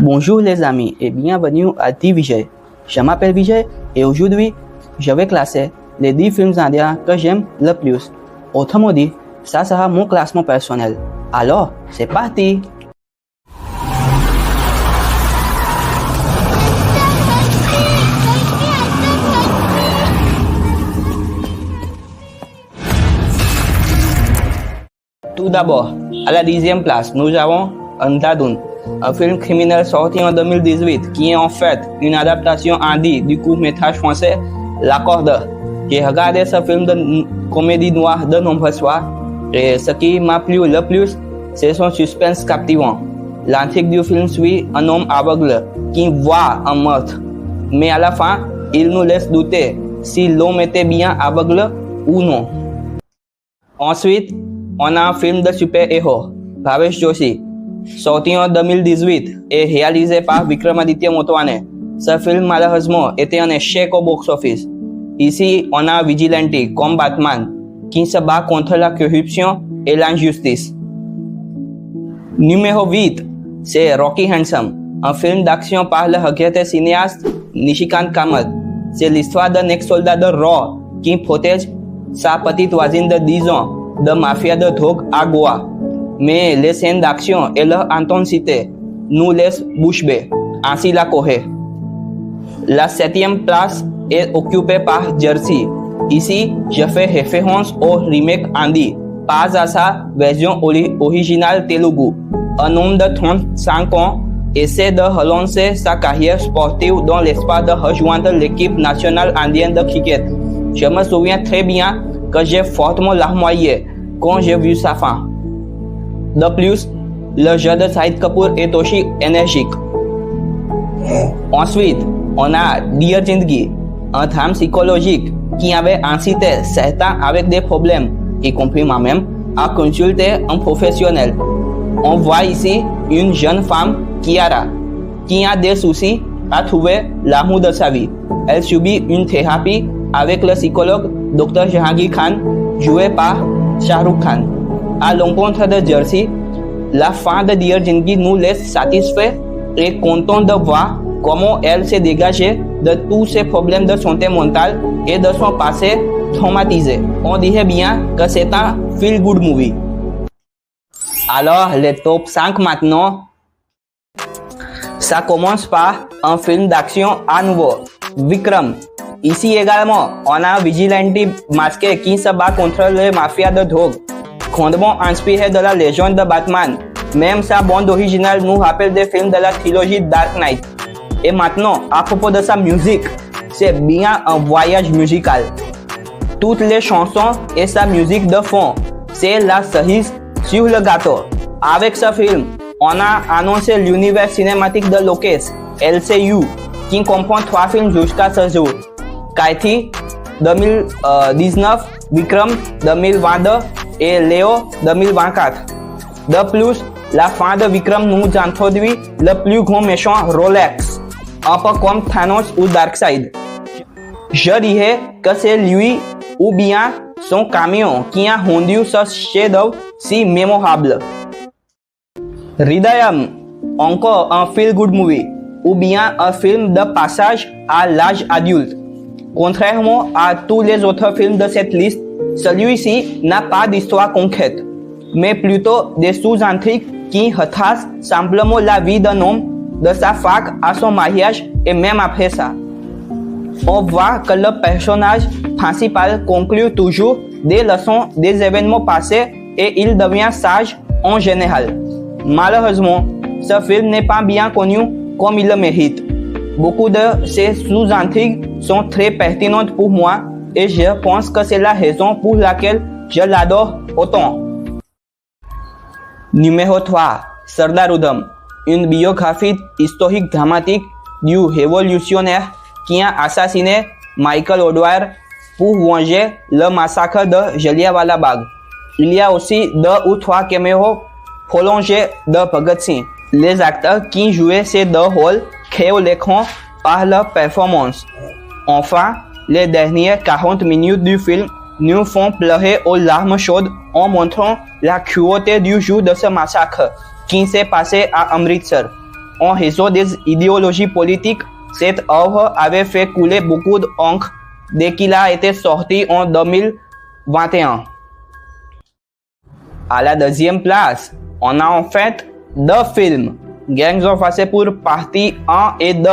Bonjour les amis et bienvenue à 10 Vijay. Je m'appelle Vijay et aujourd'hui, je vais classer les 10 films indiens que j'aime le plus. Autrement dit, ça sera mon classement personnel. Alors, c'est parti! Tout d'abord, à la 10e place, nous avons Andhadhun, un film criminel sorti en 2018 qui est en fait une adaptation hindi du court-métrage français L'Accordeur. J'ai regardé ce film de comédie noire de nombreuses fois et ce qui m'a plu le plus, c'est son suspense captivant. L'intrigue du film suit un homme aveugle qui voit un meurtre, mais à la fin, il nous laisse douter si l'homme était bien aveugle ou non. Ensuite, on a un film de super-héros, Bhavesh Joshi, sorti en 2018 et réalisé par Vikramaditya Motwane. Ce film malheureusement était un échec au box-office. Ici, on a un vigilante comme Batman qui se bat contre la corruption et l'injustice. Numéro 8, c'est Rocky Handsome, un film d'action par le regretté cinéaste Nishikant Kamath. C'est l'histoire d'un ex-soldat de Raw qui protège sa petite voisine de 10 ans de mafia de drogue à Goa. Mais les scènes d'action et leur intensité nous laissent bouche bée. Ainsi la Corée. La 7e place est occupée par Jersey. Ici, je fais référence au remake hindi, pas à sa version originale Telugu. Un homme de 35 ans essaie de relancer sa carrière sportive dans l'espoir de rejoindre l'équipe nationale indienne de cricket. Je me souviens très bien que j'ai fortement larmoyé quand j'ai vu sa fin. De plus, le jeu de Shahid Kapoor est aussi énergique. Ensuite, on a Dear Zindagi, un drame psychologique qui avait incité certains avec des problèmes, y compris moi-même, à consulter un professionnel. On voit ici une jeune femme, Kiara, qui a des soucis à trouver l'amour de sa vie. Elle subit une thérapie avec le psychologue Dr. Jahangir Khan, joué par Shah Rukh Khan. À l'encontre de Jersey, la fin de Dear Zindagi nous laisse satisfaits et contents de voir comment elle s'est dégagée de tous ses problèmes de santé mentale et de son passé traumatisé. On dirait bien que c'est un feel-good movie. Alors, les top 5 maintenant. Ça commence par un film d'action à nouveau, Vikram. Ici également, on a un vigilante masqué qui se bat contre les mafias de drogue, grandement inspiré de la légende de Batman. Même sa bande originale nous rappelle des films de la trilogie Dark Knight. Et maintenant, à propos de sa musique, c'est bien un voyage musical. Toutes les chansons et sa musique de fond, c'est la cerise sur le gâteau. Avec ce film, on a annoncé l'univers cinématique de Lokesh, LCU, qui comprend 3 films jusqu'à ce jour. Kaithi 2019, Vikram 2022 et Leo 2024. De plus, la fin de Vikram nous introduit le plus grand méchant Rolex, un peu comme Thanos ou Darkseid. Je dirais que c'est lui ou bien son camion qui a rendu ce chef-d'œuvre si mémorable. Hridayam, encore un feel-good movie, ou bien un film de passage à l'âge adulte. Contrairement à tous les autres films de cette liste, celui-ci n'a pas d'histoire concrète, mais plutôt des sous-intrigues qui retracent simplement la vie d'un homme, de sa fac à son mariage et même après ça. On voit que le personnage principal conclut toujours des leçons des événements passés et il devient sage en général. Malheureusement, ce film n'est pas bien connu comme il le mérite. Beaucoup de ces sous-intrigues sont très pertinentes pour moi et je pense que c'est la raison pour laquelle je l'adore autant. Numéro 3, Sardar Udham, une biographie historique dramatique du révolutionnaire qui a assassiné Michael O'Dwyer pour venger le massacre de Jallianwala Bagh. Il y a aussi 2 ou 3 caméos prolongés de Bhagat Singh. Les acteurs qui jouaient ces 2 rôles créent l'écran par leur performance. Enfin, les dernières 40 minutes du film nous font pleurer aux larmes chaudes en montrant la cruauté du jour de ce massacre qui s'est passé à Amritsar. en raison des idéologies politiques, cette œuvre avait fait couler beaucoup d'encre dès qu'il a été sorti en 2021. À la deuxième place, on a en fait deux films, Gangs of Wasseypur partie 1 et 2,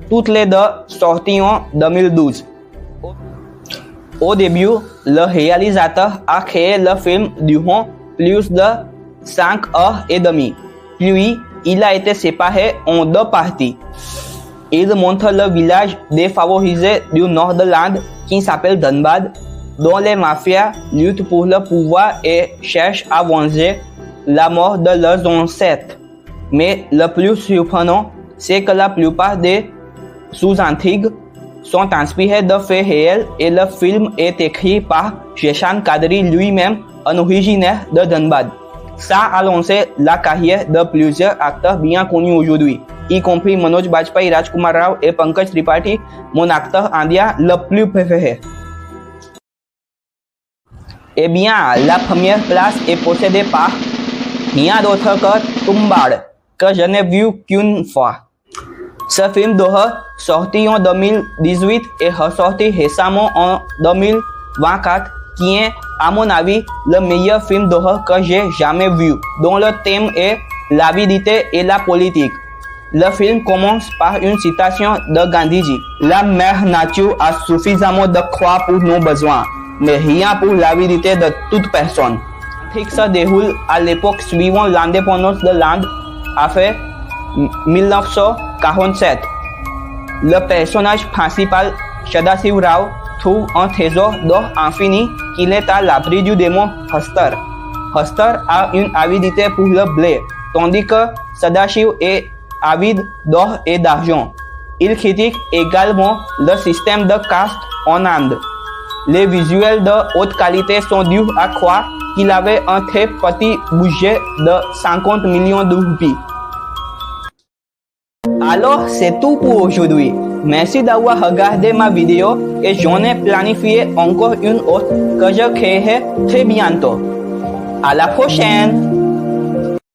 toutes les deux sorties en 2012. Au début, le réalisateur a créé le film durant plus de 5 heures et demie. Puis, il a été séparé en deux parties. Il montre le village défavorisé du nord de l'Inde qui s'appelle Dhanbad, dont les mafias luttent pour le pouvoir et cherchent à venger la mort de leurs ancêtres. Mais le plus surprenant, c'est que la plupart des sous-intrigues sont inspirées de faits réels et le film est écrit par Zeshan Kadri lui-même, un originaire de Dhanbad. Ça a lancé la carrière de plusieurs acteurs bien connus aujourd'hui, y compris Manoj Bajpayee, Rajkumar Rao et Pankaj Tripathi, mon acteur indien le plus préféré. Eh bien, la première place est possédée par rien d'autre que Tumbad, que je n'ai vu qu'une fois. Ce film d'horreur, sorti en 2018 et ressorti récemment en 2024, qui est, à mon avis, le meilleur film d'horreur que j'ai jamais vu, dont le thème est l'avidité et la politique. Le film commence par une citation de Gandhiji. La mère nature a suffisamment de croix pour nos besoins, mais rien pour l'avidité de toute personne. L'intrigue se déroule à l'époque suivant l'indépendance de l'Inde, après 1947. Le personnage principal, Sadasiv Rao, trouve un trésor d'or infini qu'il est à l'abri du démon Hastar. Hastar a une avidité pour le blé, tandis que Sadashiv est avide d'or et d'argent. Il critique également le système de caste en Inde. Les visuels de haute qualité sont durs à croire qu'il avait un très petit budget de 50 millions de roupies. Alors, c'est tout pour aujourd'hui. Merci d'avoir regardé ma vidéo et j'en ai planifié encore une autre que je créerai très bientôt. À la prochaine!